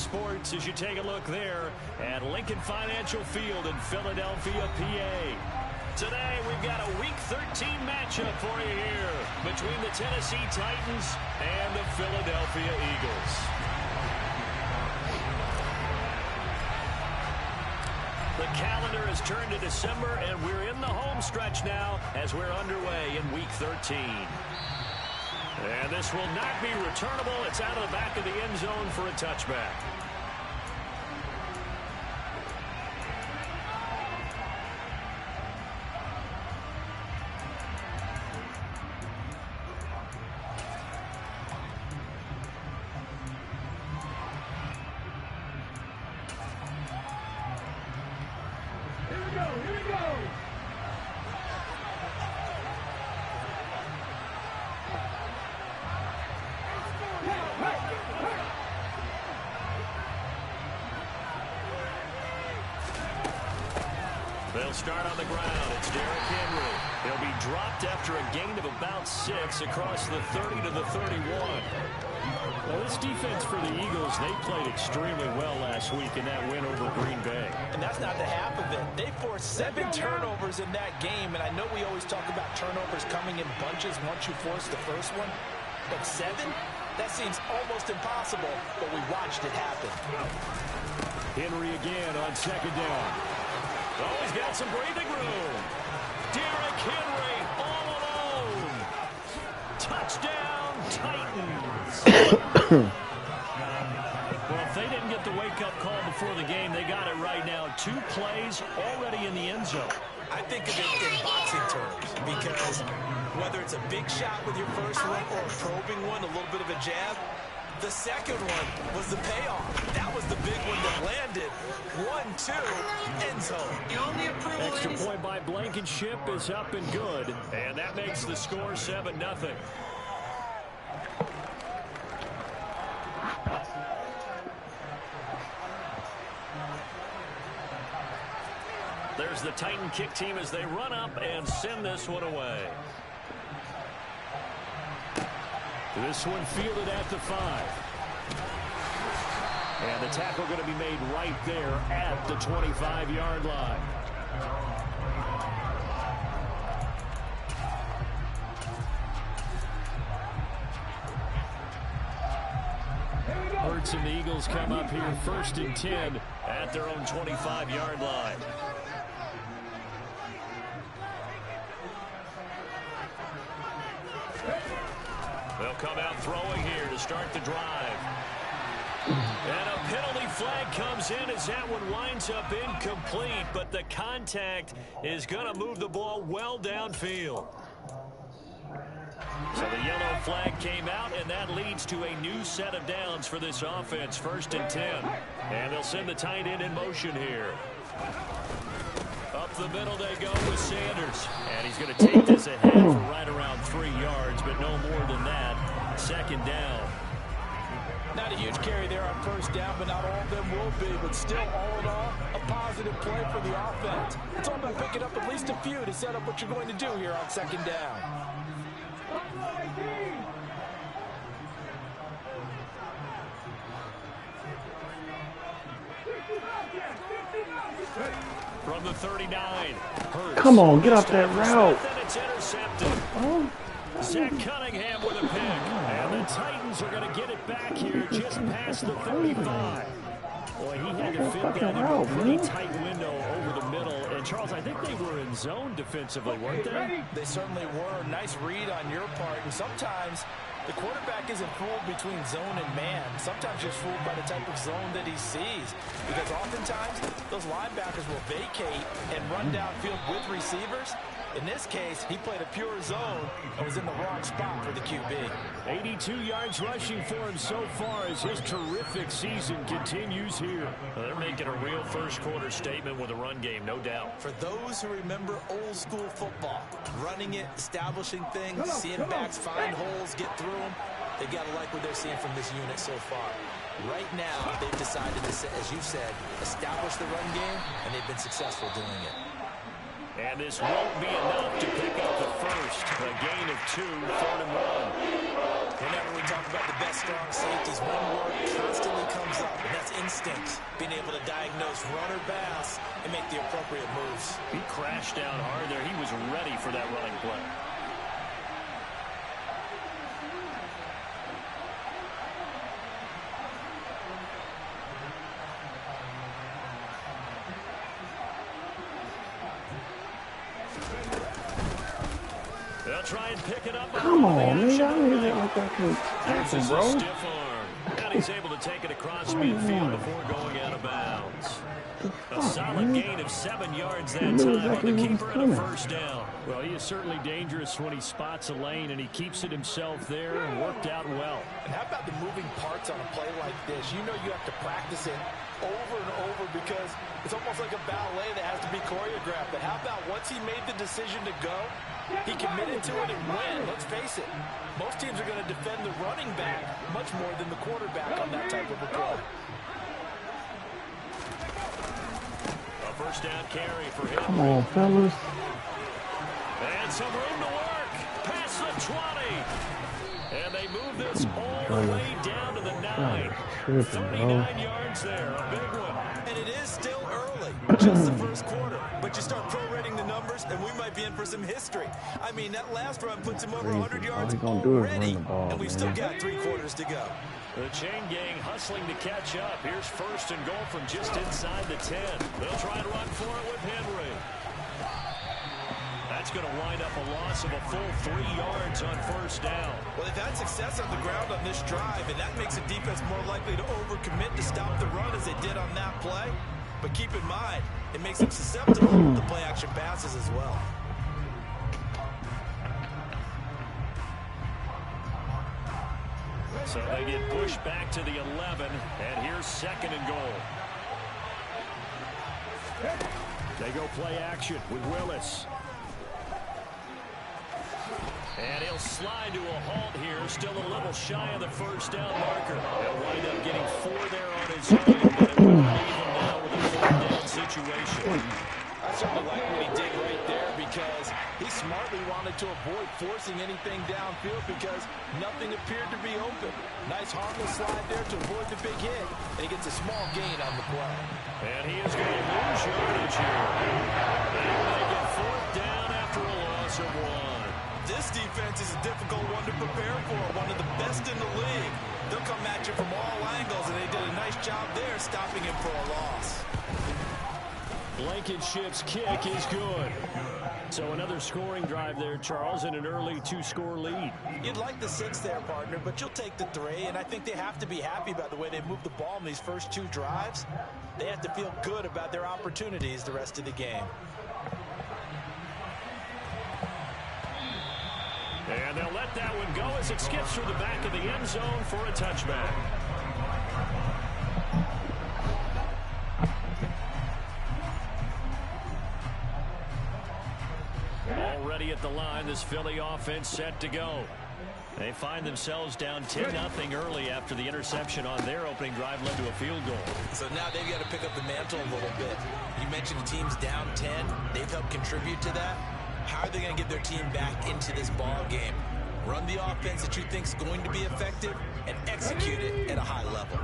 sports as you take a look there at Lincoln Financial Field in Philadelphia, PA. Today, we've got a Week 13 matchup for you here between the Tennessee Titans and the Philadelphia Eagles. The calendar has turned to December, and we're in the home stretch now as we're underway in Week 13. And this will not be returnable. It's out of the back of the end zone for a touchback. They'll start on the ground. It's Derrick Henry. He'll be dropped after a gain of about 6 across the 30 to the 31. Well, this defense for the Eagles, they played extremely well last week in that win over Green Bay. And that's not the half of it. They forced 7 turnovers in that game, and I know we always talk about turnovers coming in bunches once you force the first one, but 7? That seems almost impossible, but we watched it happen. Henry again on second down. Oh, he's got some breathing room. Derrick Henry all alone. Touchdown, Titans. Well, if they didn't get the wake-up call before the game, they got it right now. 2 plays already in the end zone. I think of it in boxing terms because whether it's a big shot with your first one or a probing one, a little bit of a jab, the second one was the payoff. That was the big one that landed. 1-2, end zone. Extra point by Blankenship is up and good. And that makes the score 7-0. There's the Titan kick team as they run up and send this one away. This one fielded at the 5. And the tackle going to be made right there at the 25-yard line. Hurts and the Eagles come up here 1st and 10 at their own 25-yard line. They'll come out throwing here to start the drive. And a penalty flag comes in as that one winds up incomplete, but the contact is going to move the ball well downfield. So the yellow flag came out, and that leads to a new set of downs for this offense, 1st and 10. And they'll send the tight end in motion here. Up the middle they go with Sanders. And he's going to take this ahead for right around 3 yards, but no more than that. 2nd down. Not a huge carry there on 1st down, but not all of them will be. But still, all in all, a positive play for the offense. It's all about picking up at least a few to set up what you're going to do here on 2nd down. From the 39. Hurts. Come on, get off that route. And it's intercepted. Oh. Zach Cunningham with a pick. And the Titans are going to get it back here just past the 35. Boy, he had to fit that in a pretty tight window over the middle. And, Charles, I think they were in zone defensively, weren't they? They certainly were. Nice read on your part. And sometimes the quarterback isn't fooled between zone and man. Sometimes you're fooled by the type of zone that he sees. Because oftentimes, those linebackers will vacate and run downfield with receivers. In this case, he played a pure zone and was in the wrong spot for the QB. 82 yards rushing for him so far as his terrific season continues here. Well, they're making a real first-quarter statement with a run game, no doubt. For those who remember old-school football, running it, establishing things, seeing backs find holes, get through them, they got to like what they're seeing from this unit so far. Right now, they've decided to, as you said, establish the run game, and they've been successful doing it. And this won't be enough to pick up the first. A gain of 2, 3rd and 1. Whenever we talk about the best strong safeties, one word constantly comes up, and that's instinct, being able to diagnose run or pass and make the appropriate moves. He crashed down hard there. He was ready for that running play. They'll try and pick it up. Come on, man. Y'all need it like that can tackle, Uses a bro. stiff arm. And he's able to take it across midfield before going out of bounds. A solid gain of 7 yards that time on the keeper and a first down. Well, he is certainly dangerous when he spots a lane, and he keeps it himself there and worked out well. And how about the moving parts on a play like this? You know you have to practice it over and over because it's almost like a ballet that has to be choreographed. But how about once he made the decision to go, he committed to it and went. Let's face it, most teams are going to defend the running back much more than the quarterback on that type of a play. A first down carry for him. Come on, fellas. And some room to work. Past the 20. And they move this all the way down to the 9. 39 yards there. A big one. And it is still early, just the first quarter. But you start prorating the numbers, and we might be in for some history. I mean, that last run puts him over 100 yards already, and we've still got 3 quarters to go. The chain gang hustling to catch up. Here's first and goal from just inside the 10. They'll try and run for it with Henry. That's going to wind up a loss of a full 3 yards on first down. Well, they've had success on the ground on this drive, and that makes the defense more likely to overcommit to stop the run as they did on that play. But keep in mind, it makes them susceptible to play-action passes as well. So they get pushed back to the 11, and here's second and goal. They go play action with Willis. And he'll slide to a halt here, still a little shy of the first down marker. He'll wind up getting 4 there on his own, but it will leave him now with a 4th down situation. I certainly like what he did right there because he smartly wanted to avoid forcing anything downfield because nothing appeared to be open. Nice harmless slide there to avoid the big hit, and he gets a small gain on the play. And he is going to lose yardage here. And they get 4th down after a loss of 1. This defense is a difficult one to prepare for, one of the best in the league. They'll come at you from all angles, and they did a nice job there stopping him for a loss. Blankenship's kick is good. So another scoring drive there, Charles, and an early 2-score lead. You'd like the 6 there, partner, but you'll take the 3, and I think they have to be happy about the way they moved the ball in these first 2 drives. They have to feel good about their opportunities the rest of the game. And they'll let that one go as it skips through the back of the end zone for a touchback. Already at the line, this Philly offense set to go. They find themselves down 10-0 early after the interception on their opening drive led to a field goal. So now they've got to pick up the mantle a little bit. You mentioned the team's down 10. They've helped contribute to that. How are they going to get their team back into this ball game? Run the offense that you think is going to be effective and execute it at a high level.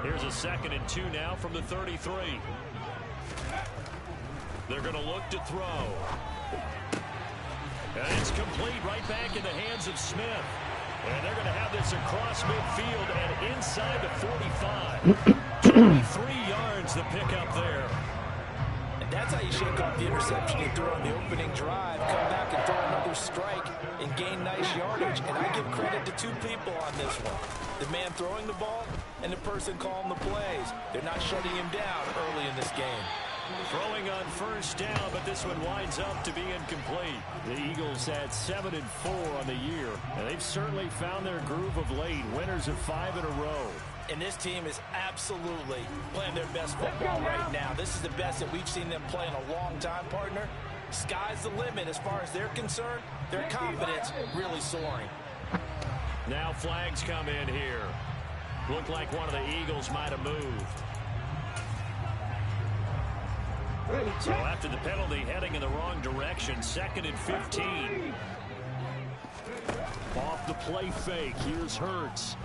Here's a 2nd and 2 now from the 33. They're going to look to throw. And it's complete right back in the hands of Smith. And they're going to have this across midfield and inside the 45. 23 yards the pickup there. That's how you shake off the interception you threw on the opening drive, come back and throw another strike and gain nice yardage. And I give credit to 2 people on this one. The man throwing the ball and the person calling the plays. They're not shutting him down early in this game. Throwing on first down, but this one winds up to be incomplete. The Eagles had 7-4 on the year, and they've certainly found their groove of late. Winners of 5 in a row. And this team is absolutely playing their best football right now. This is the best that we've seen them play in a long time, partner. Sky's the limit as far as they're concerned. Their confidence really soaring. Now flags come in here. Looked like one of the Eagles might have moved. So after the penalty, heading in the wrong direction, 2nd and 15. Off the play fake, here's Hurts.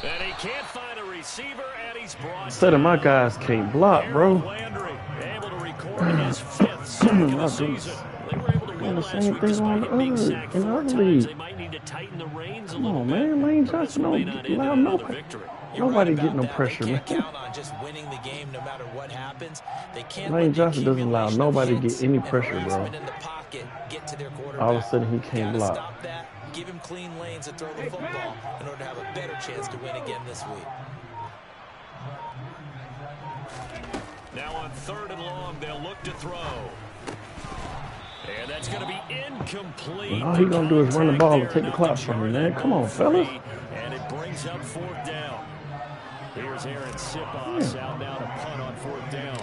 And he can't find a receiver, and He's brought Instead of my down. guys can't block, bro. Landry able to record his 5th sack of the season. They were able to win the last same week thing despite on him being the sacked in the 4 other times. league. They might need to tighten the reins a Come little on, bit. man. Lane This Johnson one may don't not end allow in another nobody. victory. Nobody get no pressure, they man. can't count on just winning the game no matter what happens. They can't Lane let the Johnson doesn't allow accumulation of nobody to hits get any and pressure, bro. harassment in the pocket get to their quarterback. All of a sudden, he can't Gotta block. stop that. Give him clean lanes to throw the football in order to have a better chance to win again this week. Now on 3rd and long, they'll look to throw. And that's going to be incomplete. All he gonna do is run the ball and take the clock from me, man. Come on, fellas. And it brings up 4th down. Here's Aaron Siposs out now to punt on 4th down.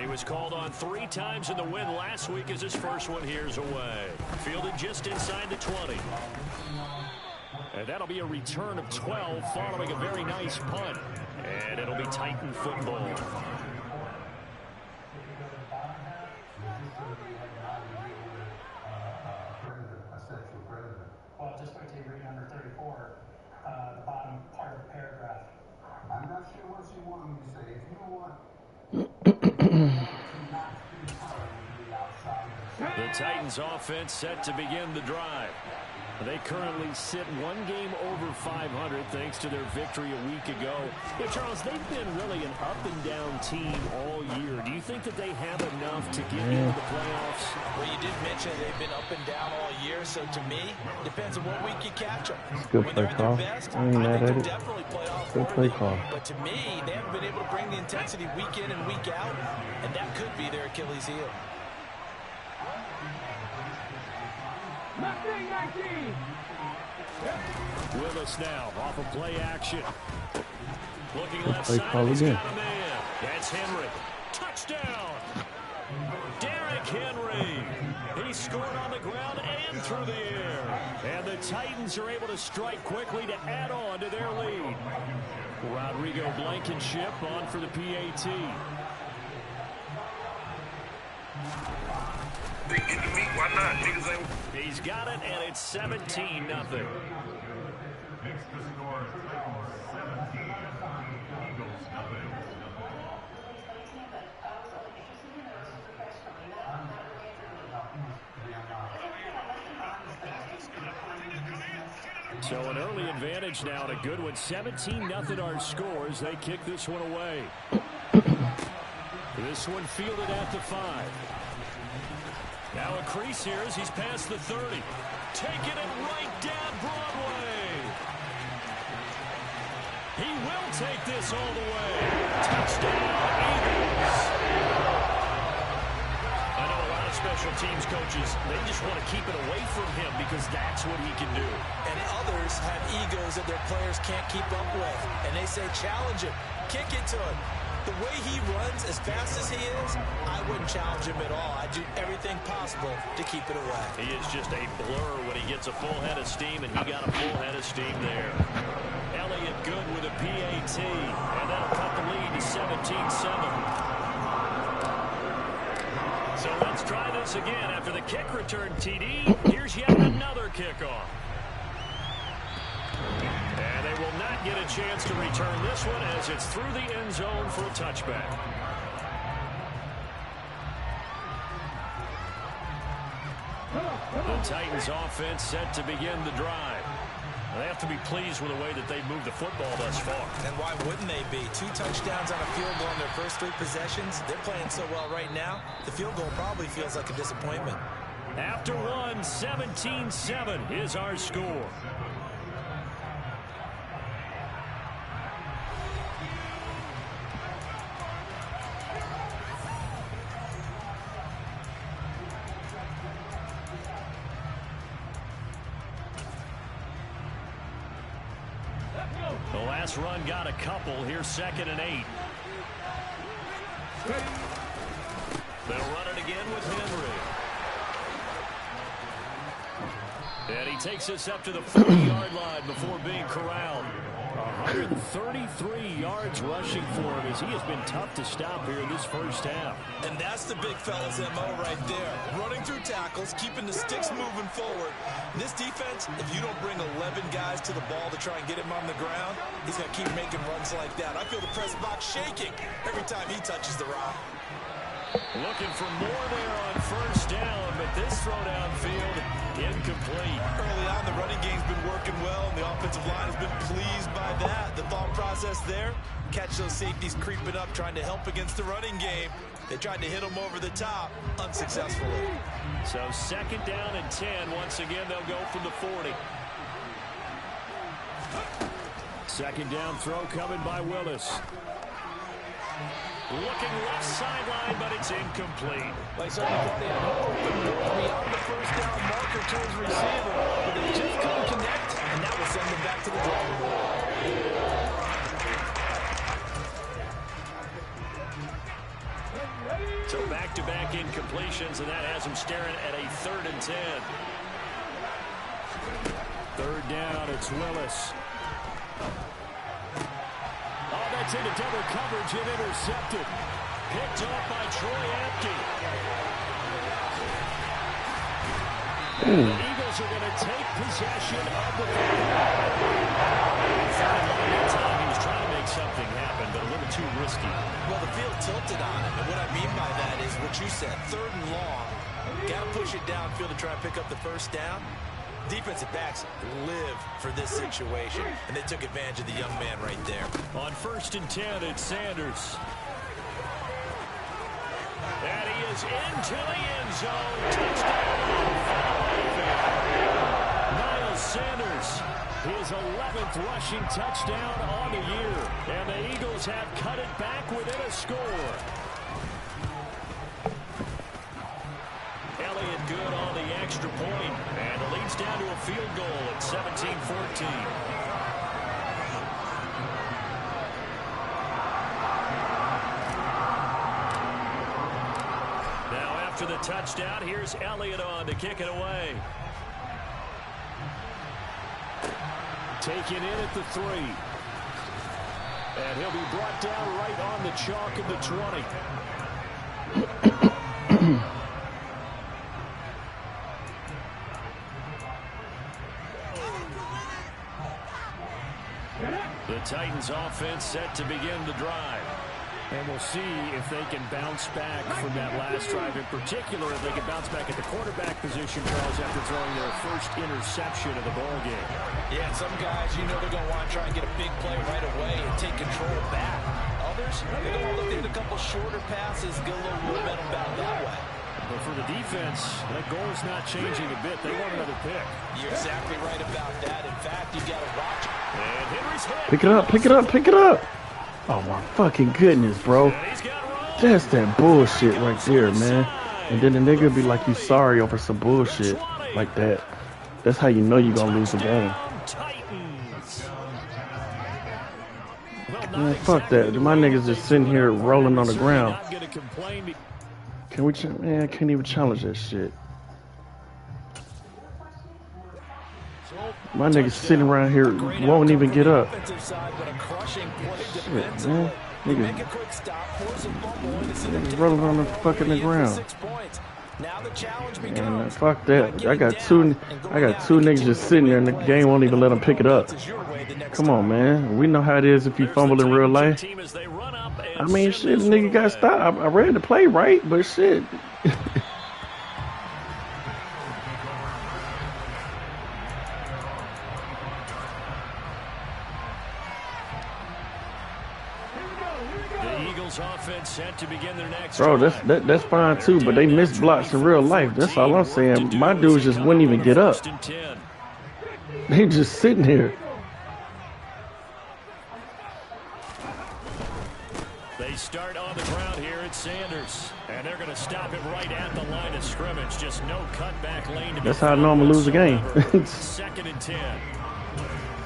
He was called on 3 times in the win last week as his first one here's away. Fielded just inside the 20. And that'll be a return of 12 following a very nice punt. And it'll be Titan football. Well, just wait till you read number 34, the bottom part of the paragraph. I'm not sure what you want me to say. If you want the Titans offense set to begin the drive. They currently sit 1 game over 500 thanks to their victory a week ago. Yeah, Charles, they've been really an up-and-down team all year. Do you think that they have enough to get into the playoffs? Well, you did mention they've been up and down all year, so to me, depends on what week you catch them. Good When play they're at call. their best, I ain't mad think at they're it. definitely playoff Good play worthy. call. But to me, they haven't been able to bring the intensity week in and week out, and that could be their Achilles heel. Willis now off of play action. Looking left Play side, call he's again. got a man. That's Henry. Touchdown! Derrick Henry. He scored on the ground and through the air. And the Titans are able to strike quickly to add on to their lead. Rodrigo Blankenship on for the PAT. He's got it, and it's 17-0. So an early advantage now, and a good one. 17-0 our scores. They kick this one away. This one fielded at the 5. Now a crease here as he's past the 30. Taking it right down Broadway. He will take this all the way. Touchdown, Eagles. I know a lot of special teams coaches, they just want to keep it away from him because that's what he can do. And others have egos that their players can't keep up with. And they say, challenge him, kick it to him. The way he runs as fast as he is, I wouldn't challenge him at all. I'd do everything possible to keep it away. He is just a blur when he gets a full head of steam, and he got a full head of steam there. Elliott good with a PAT, and that'll cut the lead to 17-7. So let's try this again. After the kick return TD, here's yet another kickoff. And they will not get a chance to return this one as it's through the end zone for a touchback. The Titans offense set to begin the drive. They have to be pleased with the way that they've moved the football thus far. And why wouldn't they be? 2 touchdowns on a field goal in their first 3 possessions. They're playing so well right now, the field goal probably feels like a disappointment. After one, 17-7 is our score. The last run got a couple. Here's 2nd and 8. They'll run it again with Henry. And he takes us up to the 40-yard line before being corralled. 133 yards rushing for him as he has been tough to stop here in this first half. And that's the big fella's MO right there. Running through tackles, keeping the sticks moving forward. This defense, if you don't bring 11 guys to the ball to try and get him on the ground, he's going to keep making runs like that. I feel the press box shaking every time he touches the rock. Looking for more there on first down, but this throw downfield incomplete. Early on, the running game's been working well, and the offensive line has been pleased by that. The thought process there, catch those safeties creeping up, trying to help against the running game. They tried to hit them over the top, unsuccessfully. So second down and 10. Once again, they'll go from the 40. Second down throw coming by Willis. Looking left sideline, but it's incomplete. Like so, he thought he had an open door beyond the first down marker to his receiver, but they just couldn't connect, and that will send them back to the drawing board. So back-to-back incompletions, and that has him staring at a 3rd and 10. Third down, it's Willis. Oh, that's into double coverage and intercepted. Picked off by Troy Apke. The Eagles are going to take possession of the time. He was trying to make something happen, but a little too risky. Well, the field tilted on him, and what I mean by that is what you said, 3rd and long. Got to push it downfield to try and pick up the first down. Defensive backs live for this situation, and they took advantage of the young man right there. On 1st and 10, it's Sanders. And he is into the end zone. Touchdown. Miles Sanders, his 11th rushing touchdown on the year. And the Eagles have cut it back within a score. Elliott good on the extra point, and it leads down to a field goal at 17-14. Now after the touchdown, here's Elliott on to kick it away. Taken in at the 3. And he'll be brought down right on the chalk of the 20. The Titans offense set to begin the drive. And we'll see if they can bounce back from that last drive. In particular, if they can bounce back at the quarterback position, Charles, after throwing their first interception of the ballgame. Yeah, some guys, you know they're going to want to try and get a big play right away and take control back. Others, they're going to want to look at a couple shorter passes, get a little momentum back that way. But for the defense, that goal is not changing a bit. They want another pick. You're exactly right about that. In fact, you've got to watch it. And Henry's hit. Pick it up, pick it up, pick it up. Oh, my fucking goodness, bro. That's that bullshit right there, man. And then the nigga be like, you sorry over some bullshit like that. That's how you know you're going to lose the game. Man, fuck that. My niggas just sitting here rolling on the ground. Can we, man, I can't even challenge that shit. My niggas sitting around here won't even get up. Shit, man. Niggas rolling on the fucking ground. Man, fuck that. I got two niggas just sitting there and the game won't even let them pick it up. Come on, man. We know how it is if you fumble in real life. I mean, shit, nigga got stopped. I read the play right, but shit. Offense set to begin their next bro, that's fine too, but they missed blocks in real life. That's all I'm saying. My dudes just wouldn't even get up. They just sitting here. They start on the ground here at Sanders, and they're going to stop it right at the line of scrimmage. Just no cutback lane to be. That's how I know I'm gonna lose the game. 2nd and 10.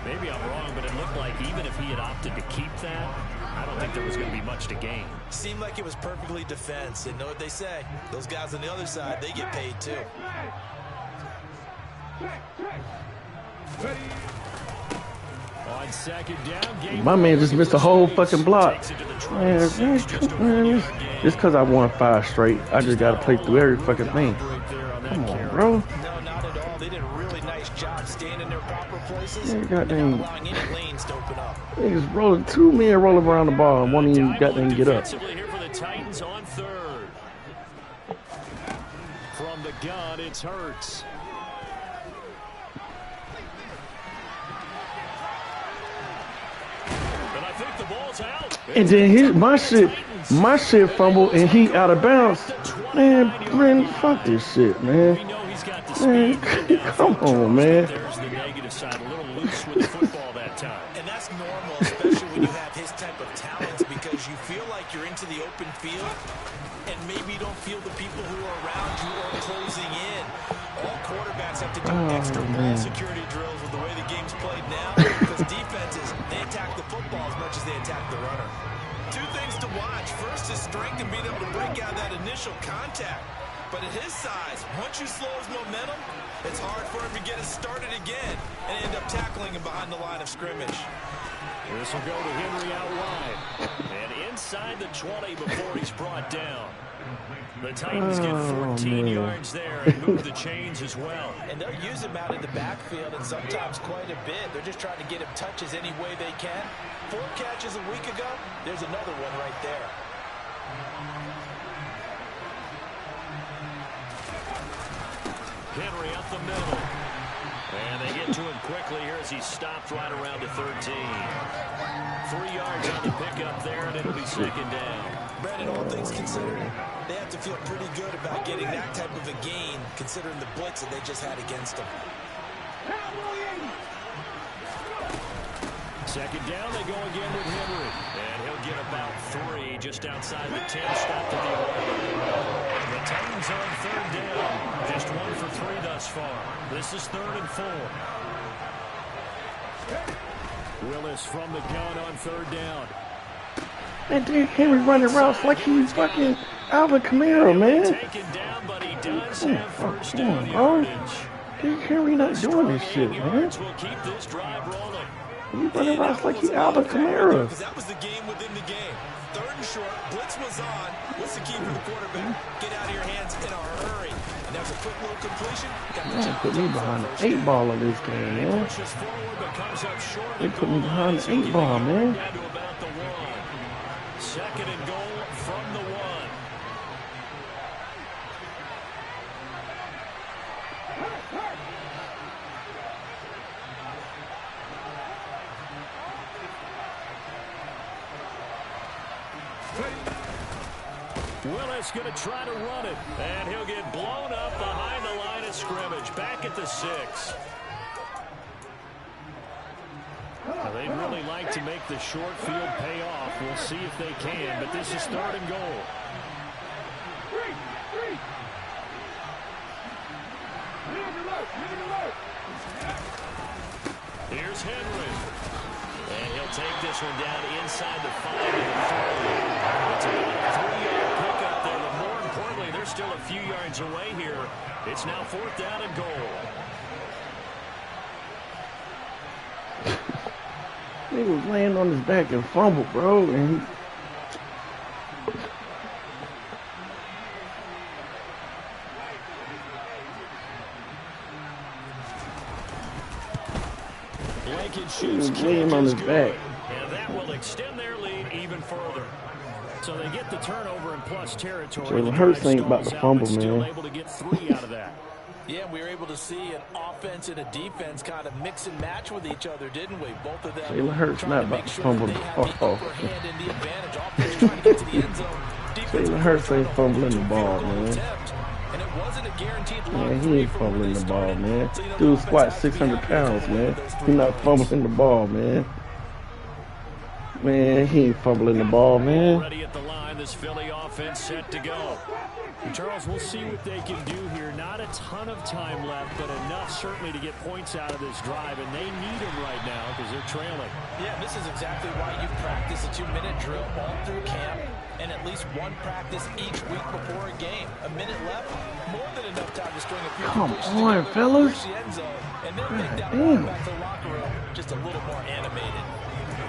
Maybe I'm wrong, but it looked like even if he had opted to keep that, I don't think there was going to be much to gain. Seemed like it was perfectly defense. And know what they say? Those guys on the other side, they get paid too. On My man just missed a whole fucking block. Man, just because I won 5 straight, I just got to play through every fucking thing. Come on, bro. No, not at all. They did a really nice job staying in their proper places Man, and goddamn. not allowing any lanes to open up. Niggas rolling, 2 men rolling around the ball and one of you got them get up. Here for the Titans on third. From the gun, it's Hurts. And I think the ball's out. And then my shit fumbled and he out of bounds. Man, Brent, fuck this shit, man. We know he's got the Man, speed. come on, man. There's the negative side, a little loose with the football that time. And that's normal, especially when you have his type of talents, because you feel like you're into the open field and maybe you don't feel the people who are around you are closing in. All quarterbacks have to do extra ball security drills with the way the game's played now, because defenses, they attack the football as much as they attack the runner. 2 things to watch. First is strength and being able to break out that initial contact. But at his size, once you slow his momentum, it's hard for him to get it started again and end up tackling him behind the line of scrimmage. This will go to Henry out wide. And inside the 20 before he's brought down. The Titans get 14 yards there and move the chains as well. And they'll use him out in the backfield and sometimes quite a bit. They're just trying to get him touches any way they can. 4 catches a week ago, there's another one right there. Henry up the middle. And they get to him quickly here as he stopped right around the 13. 3 yards on the pickup there, and it'll be 2nd down. Brandon, all things considered, they have to feel pretty good about getting that type of a gain, considering the blitz that they just had against them. 2nd down, they go again with Henry. And he'll get about 3 just outside the 10, stopped at the 11. The Titans on 3rd down. Just 1 for 3 thus far. This is 3rd and 4. Willis from the gun on 3rd down. And then Henry running routes like he's fucking Alvin Kamara, man. Taken down, but he does have first down bro. yardage. Dude, Henry not doing this shit, man. Will keep this drive rolling. He's running routes like he's Alvin Kamara. Because that was the game within the game. 3rd and short, blitz was on. What's the key for the quarterback? Get out of your hands in a hurry. And that was a quick little completion. Man, put me behind the 8 ball in this game, man. Pushes forward, but comes up short. They put me behind the 8 ball, man. Down to about the 1. 2nd and goal from the 1. Willis going to try to run it, and he'll get blown up behind the line of scrimmage. Back at the 6. Well, they'd really like to make the short field pay off. We'll see if they can, but this is 3rd and goal. Here's Henry. And he'll take this one down inside the 5 of the 30. It's a 3-yard pickup there, but more importantly, they're still a few yards away here. It's now 4th down and goal. He was laying on his back and fumbled, bro, and he was laying on his back. And that will extend their lead even further. So they get the turnover in plus territory. Jalen Hurts ain't about to fumble, still man. able to get 3 out of that. Yeah, we were able to see an offense and a defense kind of mix and match with each other, didn't we? Both of them Jalen Hurts trying not to about make to sure fumble that the they had fuck the off. upper hand and the advantage. Offense trying to get to the end zone. Defense Jalen Hurts ain't fumbling the two ball, field goal man. attempts, and it wasn't a guaranteed long Man, he three ain't for where fumbling they the ball, started. man. So, you know, Dude the squat offense has to be 600 happy pounds, with man. those He 3 not points. fumbling the ball, man. Man, he ain't fumbling the ball, man. Ready at the line, this Philly offense set to go. Charles, we'll see what they can do here. Not a ton of time left, but enough certainly to get points out of this drive, and they need them right now because they're trailing. Yeah, this is exactly why you practice a 2-minute drill all through camp and at least one practice each week before a game. A minute left, more than enough time to string a few Come completions on, together, fellas. reach the end zone, and then make that damn. walk back to the locker room just a little more animated.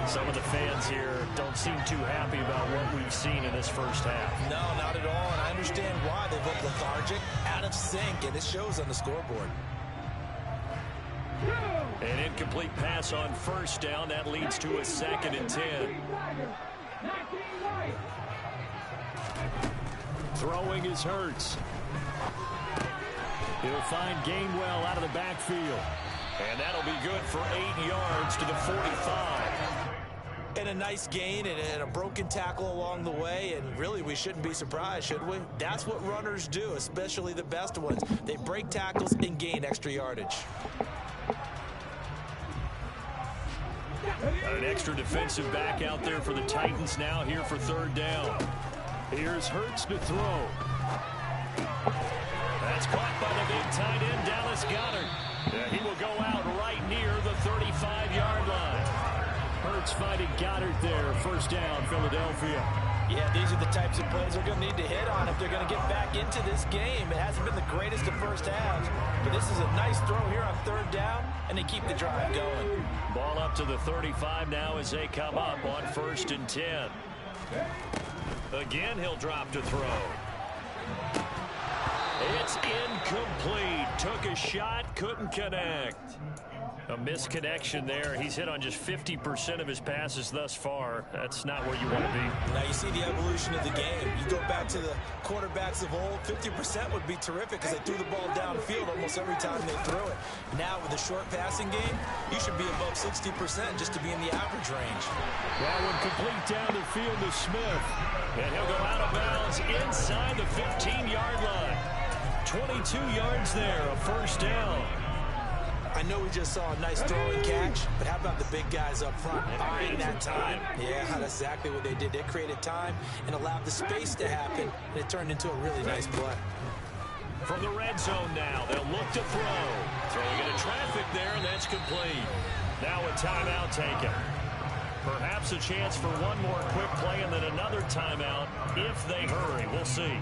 Some of the fans here don't seem too happy about what we've seen in this first half. No, not at all, and I understand why. They look lethargic, out of sync, and it shows on the scoreboard. An incomplete pass on first down. That leads to a 2nd and 10. Throwing is Hurts. He'll find Gainwell out of the backfield. And that'll be good for 8 yards to the 45. And a nice gain and a broken tackle along the way, and really we shouldn't be surprised, should we? That's what runners do, especially the best ones. They break tackles and gain extra yardage. An extra defensive back out there for the Titans now here for 3rd down. Here's Hurts to throw. That's caught by the big tight end, Dallas Goedert. He will go out right near the 35-yard line. Hurts finding Goddard there. 1st down, Philadelphia. Yeah, these are the types of plays they're going to need to hit on if they're going to get back into this game. It hasn't been the greatest of first halves, but this is a nice throw here on 3rd down, and they keep the drive going. Ball up to the 35 now as they come up on 1st and 10. Again, he'll drop to throw. It's incomplete. Took a shot, couldn't connect. A misconnection there. He's hit on just 50% of his passes thus far. That's not where you want to be. Now you see the evolution of the game. You go back to the quarterbacks of old, 50% would be terrific because they threw the ball downfield almost every time they threw it. Now with a short passing game, you should be above 60% just to be in the average range. That one complete down the field to Smith. And he'll go out of bounds inside the 15-yard line. 22 yards there, a 1st down. I know we just saw a nice throwing catch, but how about the big guys up front buying that time? Yeah, that's exactly what they did. They created time and allowed the space to happen, and it turned into a really nice play. From the red zone now, they'll look to throw. Throwing into traffic there, and that's complete. Now a timeout taken. Perhaps a chance for one more quick play and then another timeout if they hurry. We'll see.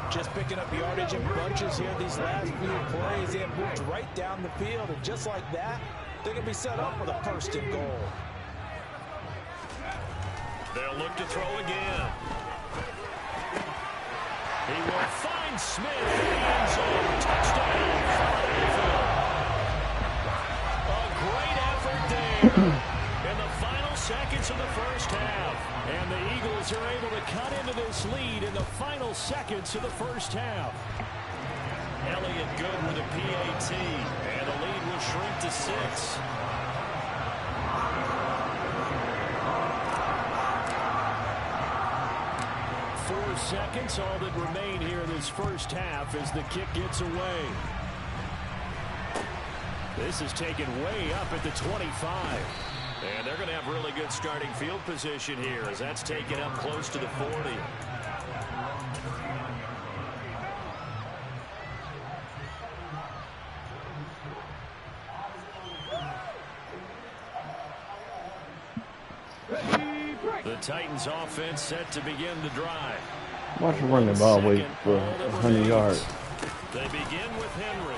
Just picking up yardage in bunches here these last few plays. They have moved right down the field, and just like that, they're going to be set up with a 1st and goal. They'll look to throw again. He will find Smith in the end zone. Touchdown, Philadelphia. A great effort there. In the final seconds of the 1st half. And the Eagles are able to cut into this lead in the final seconds of the 1st half. Elliott good with a PAT. And the lead will shrink to 6. Seconds, all that remain here in this 1st half as the kick gets away. This is taken way up at the 25. And they're going to have really good starting field position here as that's taken up close to the 40. The Titans offense set to begin the drive. Watch him run the ball, wait for 100 yards. They begin with Henry.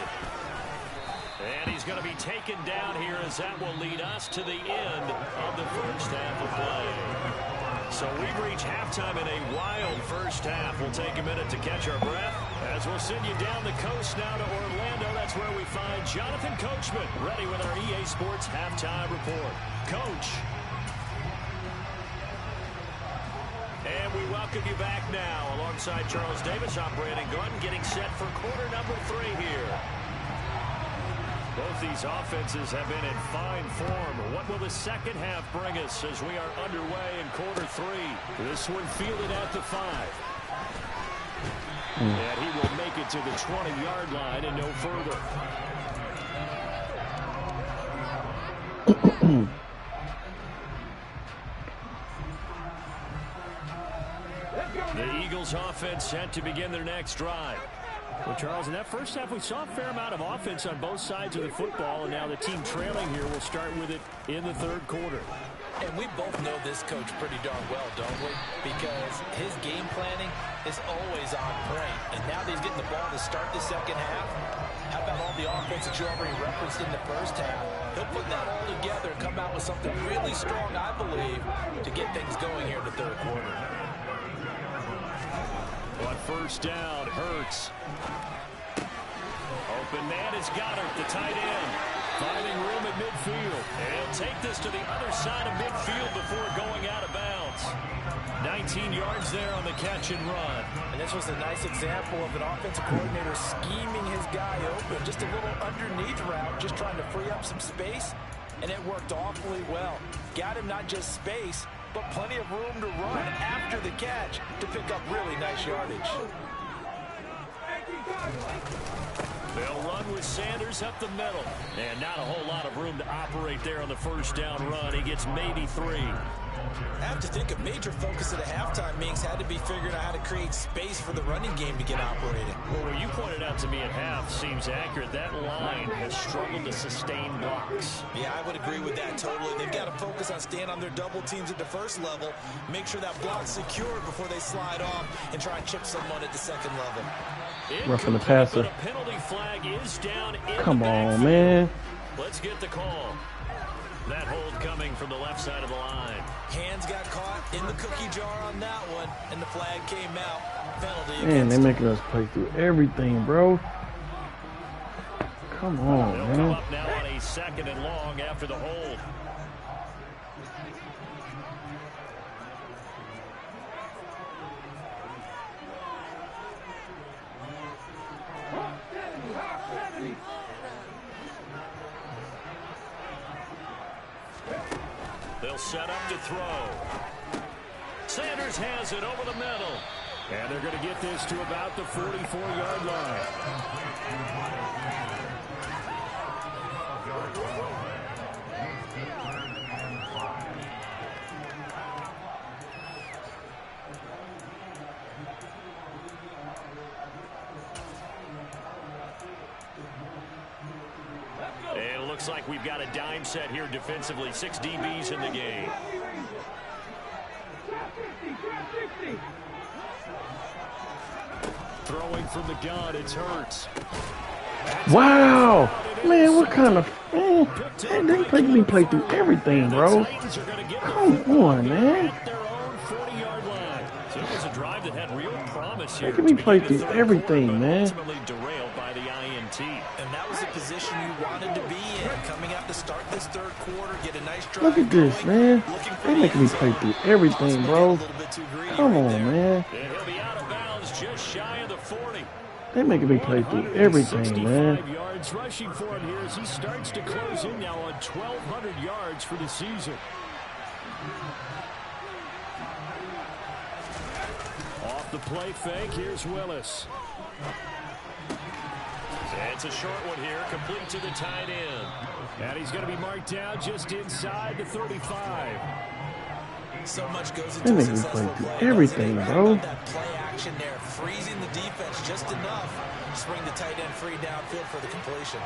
And he's going to be taken down here as that will lead us to the end of the 1st half of play. So we've reached halftime in a wild 1st half. We'll take a minute to catch our breath as we'll send you down the coast now to Orlando. That's where we find Jonathan Coachman ready with our EA Sports halftime report. Coach. And we welcome you back now alongside Charles Davis. I'm Brandon Gunn getting set for quarter number 3 here. Both these offenses have been in fine form. What will the 2nd half bring us as we are underway in quarter 3? This one fielded at the 5. And he will make it to the 20-yard line and no further. The Eagles offense set to begin their next drive. Well, Charles, in that first half, we saw a fair amount of offense on both sides of the football, and now the team trailing here will start with it in the third quarter. And we both know this coach pretty darn well, don't we? Because his game planning is always on point. And now that he's getting the ball to start the second half, how about all the offense that you already referenced in the first half? He'll put that all together and come out with something really strong, I believe, to get things going here in the third quarter. On first down, Hurts. Open man is Goddard, the tight end. Finding room at midfield. And he'll take this to the other side of midfield before going out of bounds. 19 yards there on the catch and run. And this was a nice example of an offensive coordinator scheming his guy open. Just a little underneath route, just trying to free up some space. And it worked awfully well. Got him not just space, but plenty of room to run after the catch to pick up really nice yardage. They'll run with Sanders up the middle. And not a whole lot of room to operate there on the first down run. He gets maybe 3. I have to think a major focus at a halftime, Minks, had to be figuring out how to create space for the running game to get operated. Well, what you pointed out to me at half seems accurate. That line has struggled to sustain blocks. Yeah, I would agree with that totally. They've got to focus on staying on their double teams at the first level, make sure that block's secured before they slide off and try and chip someone at the second level. Roughing the passer. A penalty flag is down in Come the on, man. Let's get the call. That hold coming from the left side of the line. Hands got caught in the cookie jar on that one, and the flag came out. Penalty. Man, they making us play through everything, bro. Come on, They'll man. come up now on a second and long after the hold. They'll set up to throw. Sanders has it over the middle. And they're going to get this to about the 44-yard line. And it looks like we've got a dime set here defensively. 6 DBs in the game. Throwing from the gun, it's Hurts. Wow. Man, what kind of... Man, they making me play through everything, bro. Come on, man. So it was a drive that had real promise here. Making me play through everything, man. Ultimately derailed by the INT. And that was the position you wanted to be in. Coming out to start this third quarter, get a nice drive. Look at this, man. They making me play through everything, bro. Come on, man. And he'll be out of bounds just shy of the 40. They making me play through everything, man. 65 yards rushing for him here as he starts to close in now on 1,200 yards for the season. Off the play fake, here's Willis. It's a short one here, complete to the tight end. And he's going to be marked down just inside the 35. So much goes They into a making me successful play play. through everything, bro. That play action there, freezing the defense just enough to bring the tight end free downfield for the completion.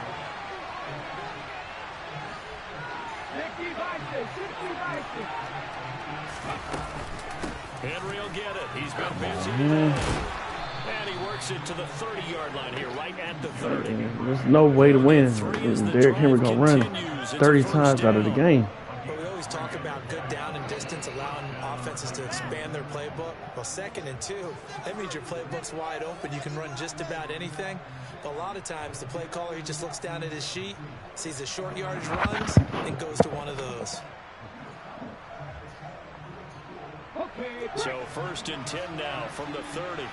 Henry will get it. He's been busy today. And he works it to the 30-yard line here, right at the 30. There's no way to win. Derrick Henry gonna run 30 times out of the game. But we always talk about good down and distance, allowing offenses to expand their playbook. Well, 2nd and 2, that means your playbook's wide open. You can run just about anything. But a lot of times, the play caller, he just looks down at his sheet, sees the short yardage runs, and goes to one of those. So 1st and 10 now from the 30.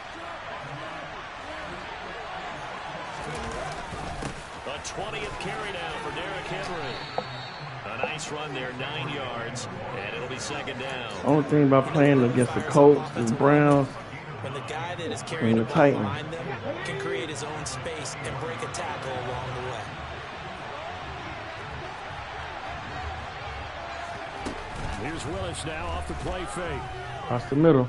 A 20th carry now for Derrick Henry. A nice run there, 9 yards, and it'll be 2nd down. Only thing about playing against the Colts and Browns When the guy that is carrying and the the ball Titans. behind them can create his own space and break a tackle along the way. Here's Willis now off the play fake. across the middle.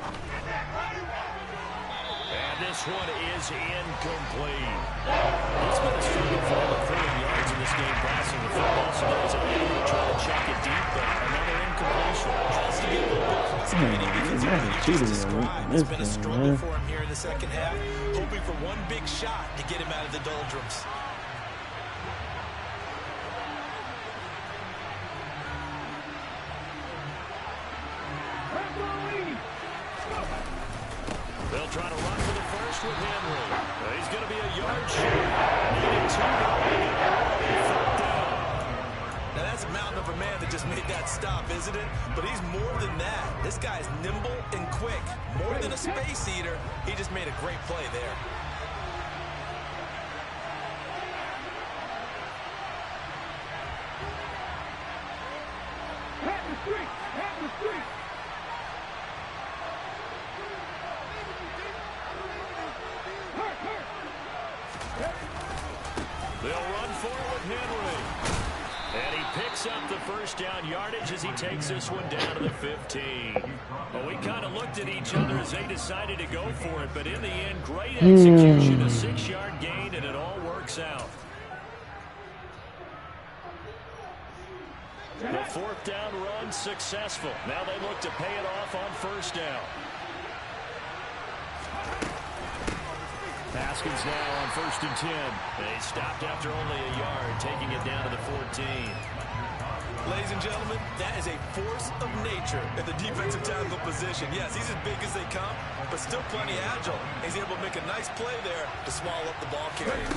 this one is incomplete. It's been a struggle for over 30 yards in this game passing the football, so there's a need to try to check it deep, but another incompletion. Tries to get a little bit frustrated because of what you just described. It's been a struggle for him here in the second half, hoping for one big shot to get him out of the doldrums. They'll try to run for the first with Henry. He's going to be a yard short. Needing 2 Now that's a mountain of a man that just made that stop, isn't it? But he's more than that. This guy's nimble and quick. More than a space eater. He just made a great play there. They'll run for it with Henry. And he picks up the first down yardage as he takes this one down to the 15. Well, we kind of looked at each other as they decided to go for it, but in the end, great execution, a 6-yard gain, and it all works out. The 4th down run successful. Now they look to pay it off on first down. Haskins now on 1st and 10. They stopped after only a yard, taking it down to the 14. Ladies and gentlemen, that is a force of nature at the defensive tackle position. Yes, he's as big as they come, but still plenty agile. He's able to make a nice play there to swallow up the ball carrier.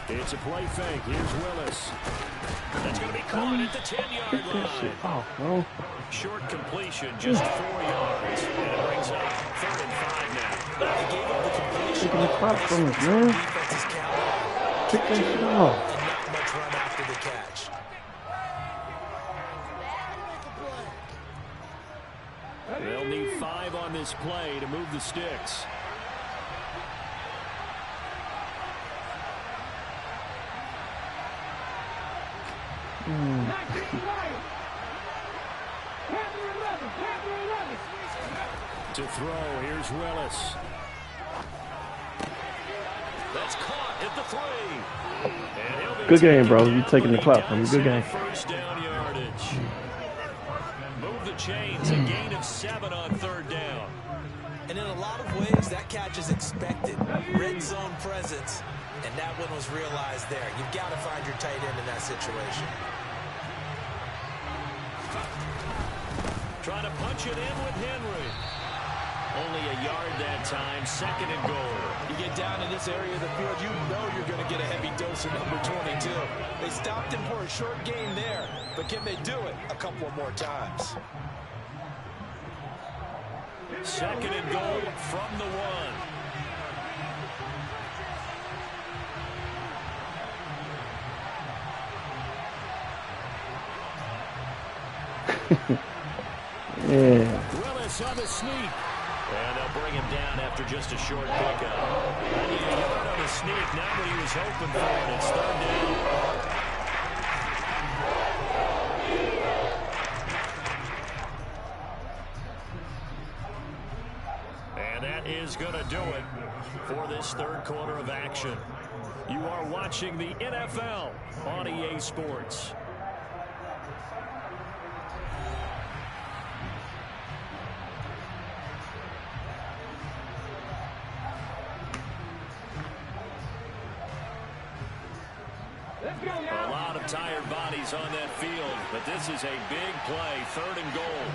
It's a play fake. Here's Willis. That's going to be caught at the 10-yard line. Short completion, just 4 yards. And it brings up 3rd and 5 now. They gave up the completion. Taking the clock from us, man. Defense's count. Pick that shit off. And not much run after the catch. They'll need 5 on this play to move the sticks. To throw, here's Willis. That's caught at the 3. Good game, bro. You taking the clock from me. Good game. First down yardage. Move the chains, a gain of 7 on 3rd down. And in a lot of ways, that catch is expected. Red zone presence. And that one was realized there. You've got to find your tight end in that situation. Trying to punch it in with Henry. Only a yard that time, 2nd and goal. You get down in this area of the field, you know you're going to get a heavy dose of number 22. They stopped him for a short gain there, but can they do it a couple more times? 2nd and goal from the 1. Yeah. Willis on the sneak. And they'll bring him down after just a short pickup. Only a yard on the sneak, not what he was hoping for, and it's 3rd down. And that is going to do it for this 3rd quarter of action. You are watching the NFL on EA Sports. A lot of tired bodies on that field, but this is a big play, 3rd and goal.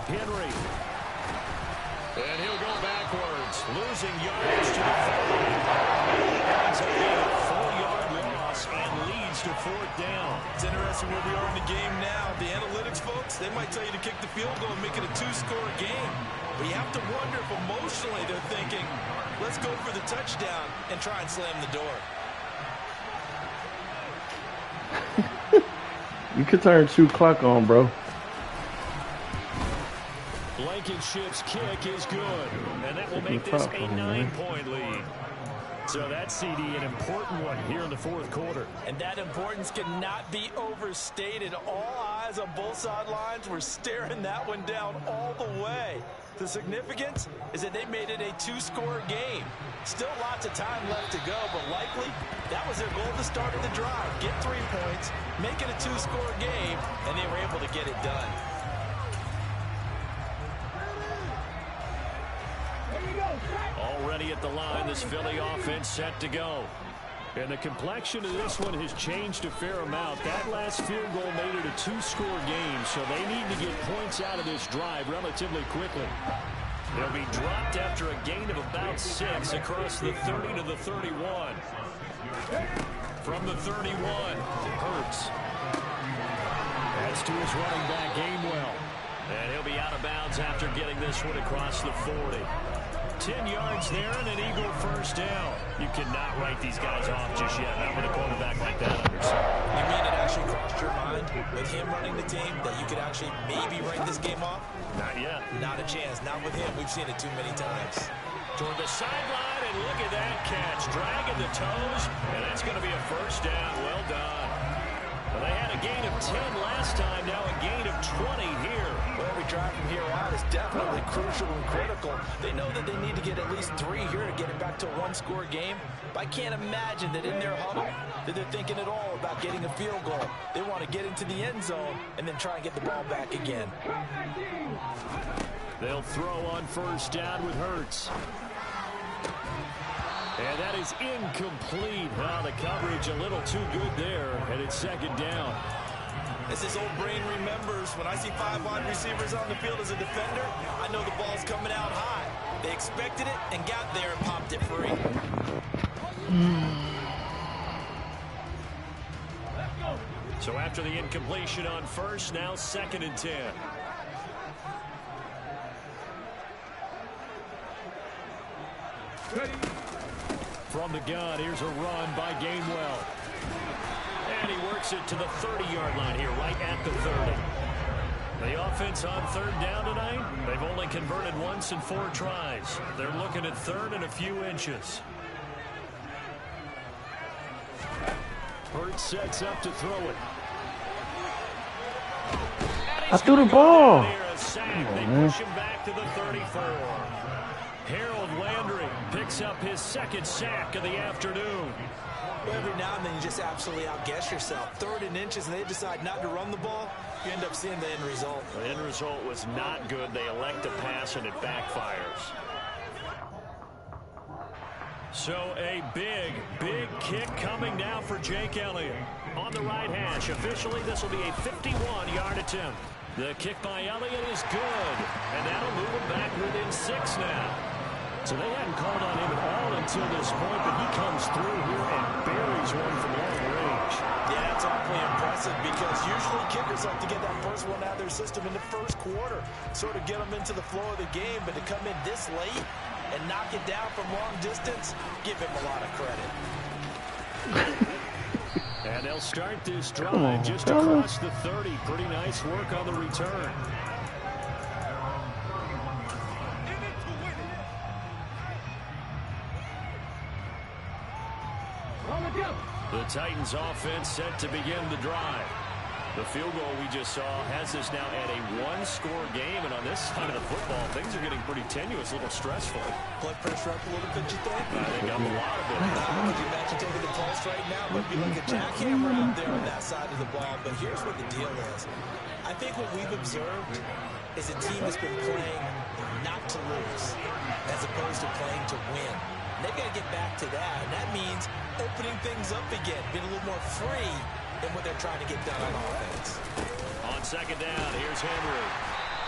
Henry. And he'll go backwards, losing yardage to the 30. Ends up being a 4-yard loss and leads to 4th down. It's interesting where we are in the game now. The analytics folks, they might tell you to kick the field goal and make it a 2-score game. But you have to wonder if emotionally they're thinking, let's go for the touchdown and try and slam the door. You could turn 2 clock on, bro. Blankenship's kick is good. And that will make this a 9-point lead. So that CD, an important one here in the fourth quarter. And that importance cannot be overstated. All eyes on both sidelines were staring that one down all the way. The significance is that they made it a two-score game. Still lots of time left to go, but likely that was their goal at the start of the drive. Get 3 points, make it a two-score game, and they were able to get it done. Already at the line, this Philly offense set to go. And the complexion of this one has changed a fair amount. That last field goal made it a two-score game, so they need to get points out of this drive relatively quickly. They'll be dropped after a gain of about 6 across the 30 to the 31. From the 31, Hurts. That's to his running back, Gainwell. And he'll be out of bounds after getting this one across the 40. 10 yards there and an Eagle first down. You cannot write these guys off just yet. Not with a quarterback like that under center. You mean it actually crossed your mind with him running the team that you could actually maybe write this game off? Not yet. Not a chance. Not with him. We've seen it too many times. Toward the sideline, and look at that catch. Dragging the toes, and that's going to be a first down. Well done. Well, they had a gain of 10 last time, now a gain of 20 here. Well, every drive from here out is definitely crucial and critical. They know that they need to get at least 3 here to get it back to a one-score game. But I can't imagine that in their huddle that they're thinking at all about getting a field goal. They want to get into the end zone and then try and get the ball back again. They'll throw on first down with Hurts. And that is incomplete. Well, the coverage a little too good there, and it's second down. As his old brain remembers, when I see 5 wide receivers on the field as a defender, I know the ball's coming out high. They expected it and got there and popped it free. So after the incompletion on first, now 2nd and 10. From the gun, here's a run by Gainwell. And he works it to the 30-yard line here, right at the 30. The offense on 3rd down tonight, they've only converted once in 4 tries. They're looking at 3rd and a few inches. Hurts sets up to throw it. I threw the ball. They push him back to the 34. Harold Landry picks up his 2nd sack of the afternoon. Well, every now and then you just absolutely outguess yourself. 3rd and inches, and they decide not to run the ball. You end up seeing the end result. The end result was not good. They elect to pass, and it backfires. So a big, big kick coming now for Jake Elliott. On the right hash. Officially, this will be a 51-yard attempt. The kick by Elliott is good, and that'll move him back within 6 now. So they hadn't called on him at all until this point, but he comes through here and buries one from long range. Yeah, that's awfully impressive because usually kickers like to get that first one out of their system in the first quarter, sort of get them into the flow of the game, but to come in this late and knock it down from long distance, give him a lot of credit. And they'll start this drive just across the 30. Pretty nice work on the return. The Titans offense set to begin the drive. The field goal we just saw has us now at a one-score game, and on this side of the football, things are getting pretty tenuous, a little stressful. Blood pressure up a little bit, you think? I think up a lot of it. Could you imagine taking the pulse right now? It would be like a jackhammer out there on that side of the ball. But here's what the deal is. I think what we've observed is a team that's been playing not to lose as opposed to playing to win. They've got to get back to that, and that means opening things up again, being a little more free than what they're trying to get done on offense. On 2nd down, here's Henry.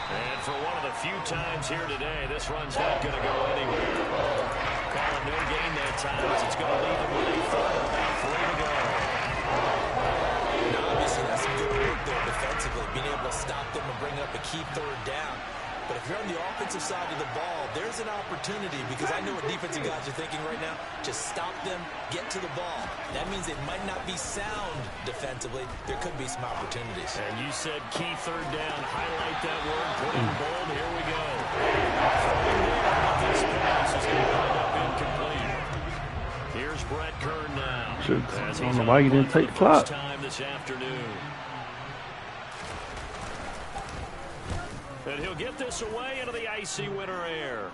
And for one of the few times here today, this run's not going to go anywhere. Calling no gain that time as it's going to leave him with a 3rd and 3 to go. Now, obviously, that's some good work there defensively, being able to stop them and bring up a key 3rd down. But if you're on the offensive side of the ball, there's an opportunity because I know what defensive guys are thinking right now. Just stop them, get to the ball. That means it might not be sound defensively. There could be some opportunities. And you said key 3rd down. Highlight that word. Put it in bold. Here we go. This pass is going to wind up incomplete. I don't know why you didn't take the clock. Time this afternoon. And he'll get this away into the icy winter air.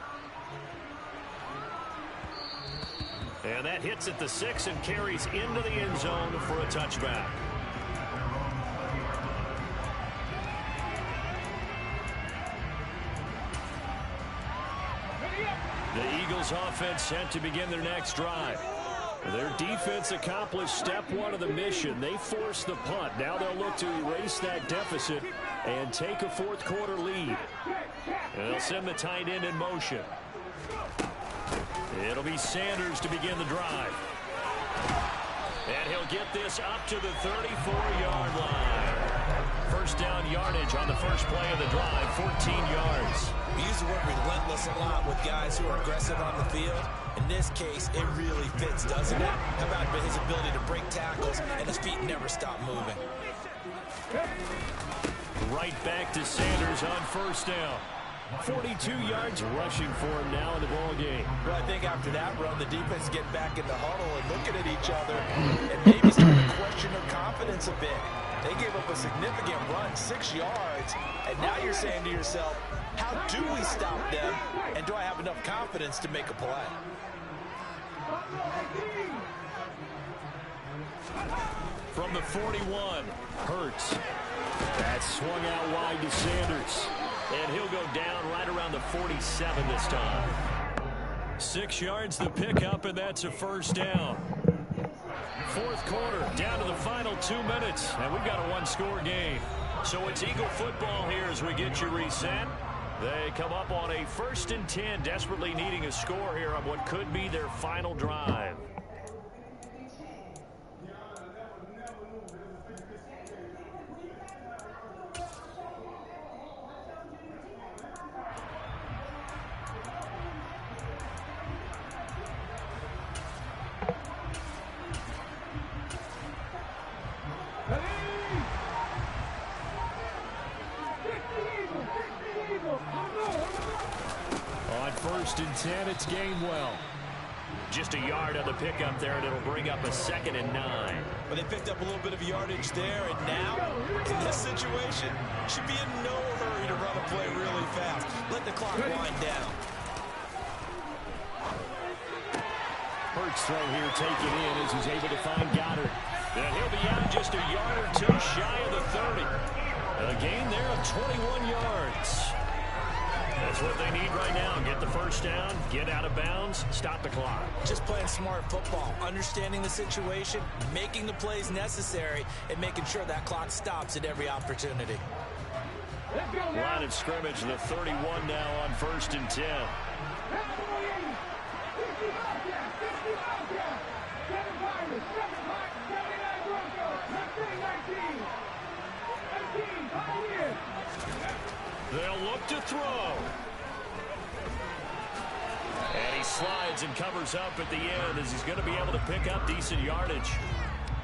And that hits at the 6 and carries into the end zone for a touchback. The Eagles offense set to begin their next drive. Their defense accomplished step 1 of the mission. They forced the punt. Now they'll look to erase that deficit and take a fourth quarter lead. And they'll send the tight end in motion. It'll be Sanders to begin the drive. And he'll get this up to the 34-yard line. First down yardage on the first play of the drive, 14 yards. We use the word relentless a lot with guys who are aggressive on the field. In this case, it really fits, doesn't it? How about his ability to break tackles and his feet never stop moving? Right back to Sanders on first down. 42 yards rushing for him now in the ball game. Well, I think after that run, the defense get back in the huddle and looking at each other and maybe start to question their confidence a bit. They gave up a significant run, 6 yards, and now you're saying to yourself, how do we stop them, and do I have enough confidence to make a play? From the 41, Hurts. That swung out wide to Sanders. And he'll go down right around the 47 this time. 6 yards the pickup, and that's a first down. Fourth quarter, down to the final 2 minutes, and we've got a one-score game. So it's Eagle football here as we get you reset. They come up on a 1st and 10, desperately needing a score here on what could be their final drive. On 1st and 10, it's Gainwell. Just a yard on the pickup there, and it'll bring up a 2nd and 9. But they picked up a little bit of yardage there, and now, in this situation, should be in no hurry to run a play really fast. Let the clock wind down. Hurts throw here taken in as he's able to find Goddard. And he'll be out just a yard or 2 shy of the 30. A gain there of 21 yards. That's what they need right now. Get the first down, get out of bounds, stop the clock. Just playing smart football, understanding the situation, making the plays necessary, and making sure that clock stops at every opportunity. Line of scrimmage, the 31 now on 1st and 10. They'll look to throw. And he slides and covers up at the end as he's going to be able to pick up decent yardage.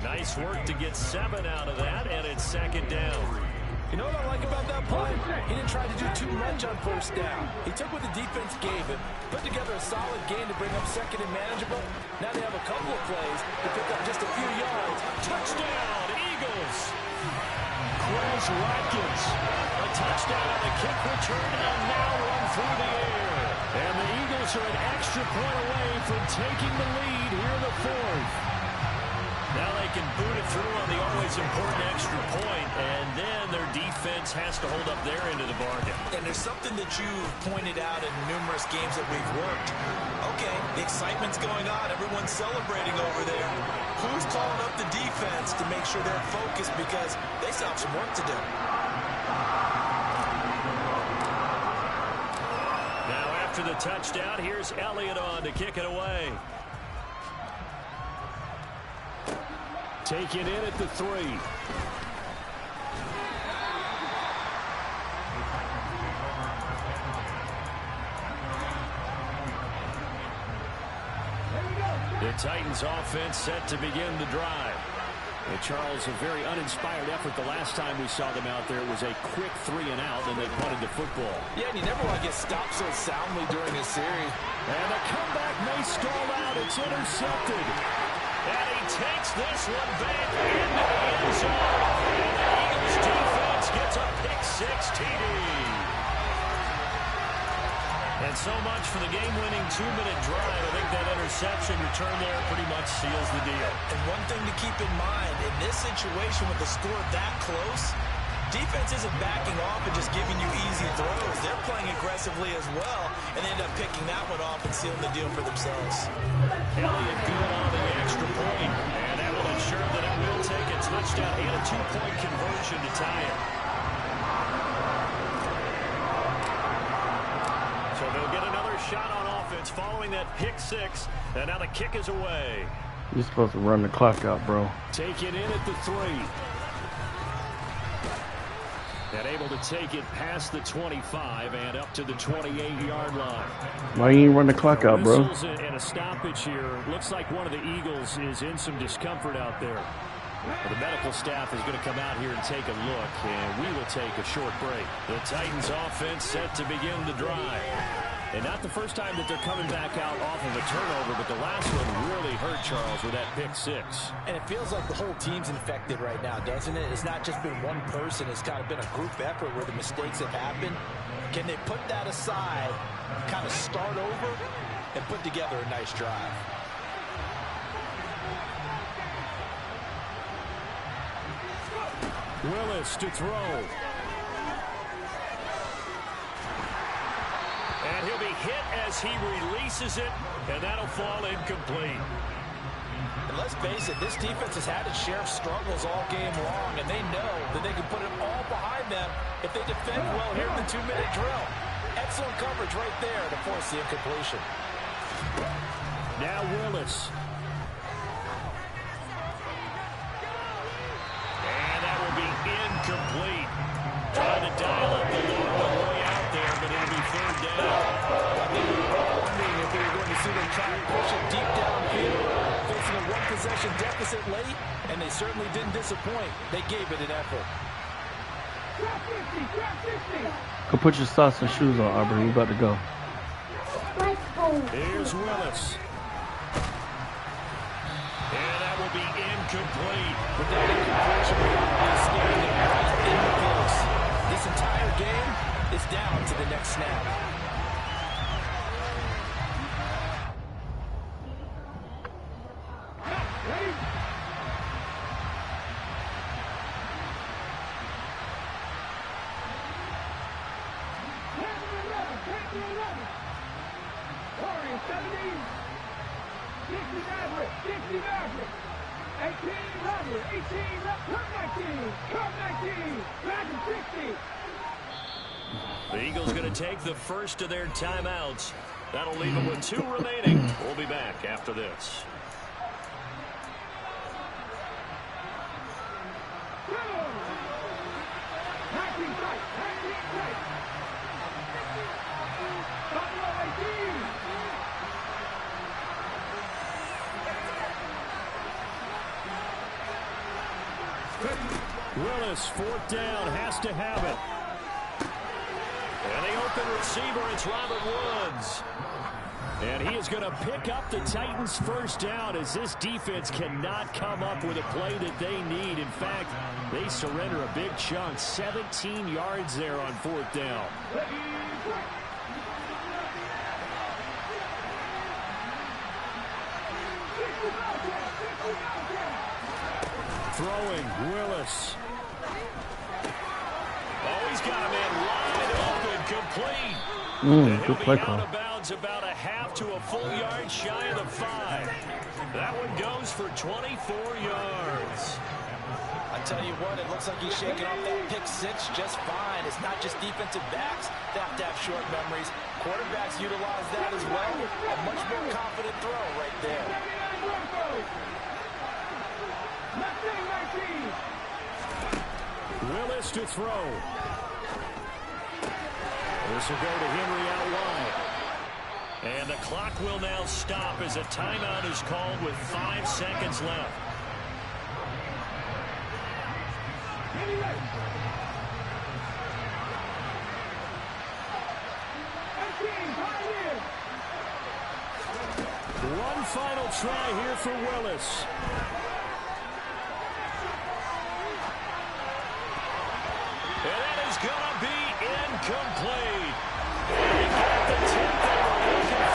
Nice work to get 7 out of that, and it's 2nd down. You know what I like about that play? He didn't try to do too much on first down. He took what the defense gave him, put together a solid gain to bring up 2nd and manageable. Now they have a couple of plays to pick up just a few yards. Touchdown, Eagles! Quez Watkins. A touchdown on the kick return and now run through the air. And the Eagles are an extra point away from taking the lead here in the 4th. Now they can boot it through on the always important extra point, and then their defense has to hold up their end of the bargain. And there's something that you've pointed out in numerous games that we've worked. Okay, the excitement's going on. Everyone's celebrating over there. Who's calling up the defense to make sure they're focused because they still have some work to do? Now after the touchdown, here's Elliott on to kick it away. Taken in at the 3. The Titans offense set to begin the drive. And Charles, a very uninspired effort the last time we saw them out there. It was a quick 3 and out, and they punted the football. Yeah, and you never want to get stopped so soundly during a series. And the comeback may stall out. It's intercepted. And he takes this one back into the end zone. And the Eagles defense gets a pick-six TD. And so much for the game-winning 2-minute drive. I think that interception return there pretty much seals the deal. And one thing to keep in mind, in this situation with the score that close, defense isn't backing off and just giving you easy throws. They're playing aggressively as well, and they end up picking that one off and sealing the deal for themselves. Elliott good on the extra point, and that will ensure that it will take a touchdown and a 2-point conversion to tie it. So they'll get another shot on offense following that pick-six, and now the kick is away. You're supposed to run the clock out, bro. Take it in at the 3. And able to take it past the 25 and up to the 28-yard line. Why you ain't run the clock out, bro? Whistles and a stoppage here. Looks like one of the Eagles is in some discomfort out there. Well, the medical staff is going to come out here and take a look, and we will take a short break. The Titans offense set to begin the drive. And not the first time that they're coming back out off of a turnover, but the last one really hurt Charles with that pick-six. And it feels like the whole team's infected right now, doesn't it? It's not just been one person. It's kind of been a group effort where the mistakes have happened. Can they put that aside, kind of start over, and put together a nice drive? Willis to throw. And he'll be hit as he releases it, and that'll fall incomplete. And let's face it, this defense has had its share of struggles all game long, and they know that they can put it all behind them if they defend well here in the 2-minute drill. Excellent coverage right there to force the incompletion. Now Willis. And that will be incomplete. Trying to dial up the long way out there, but it'll be third down. I think we were all wondering if we were going to see them try to push it deep downfield, facing a one-possession deficit late, and they certainly didn't disappoint. They gave it an effort. Go put your socks and shoes on, Aubrey. You about to go. Here's Willis. And that will be incomplete. With that incompletion, they're standing right in the close. This entire game is down to the next snap. The Eagles going to take the first of their timeouts. That'll leave them with 2 remaining. We'll be back after this. Willis, 4th down, has to have it. And the open receiver, it's Robert Woods. And he is going to pick up the Titans' first down as this defense cannot come up with a play that they need. In fact, they surrender a big chunk, 17 yards there on 4th down. Throwing, Willis. Oh, he's got a man wide open, complete. Good play call. Out of bounds about a half to a full yard shy of the 5. That one goes for 24 yards. I tell you what, it looks like he's shaking off that pick-6 just fine. It's not just defensive backs that have to have short memories. Quarterbacks utilize that as well. A much more confident throw right there. Willis to throw. This will go to Henry out wide. And the clock will now stop as a timeout is called with 5 seconds left. One final try here for Willis. And that is going to be incomplete. They got the tip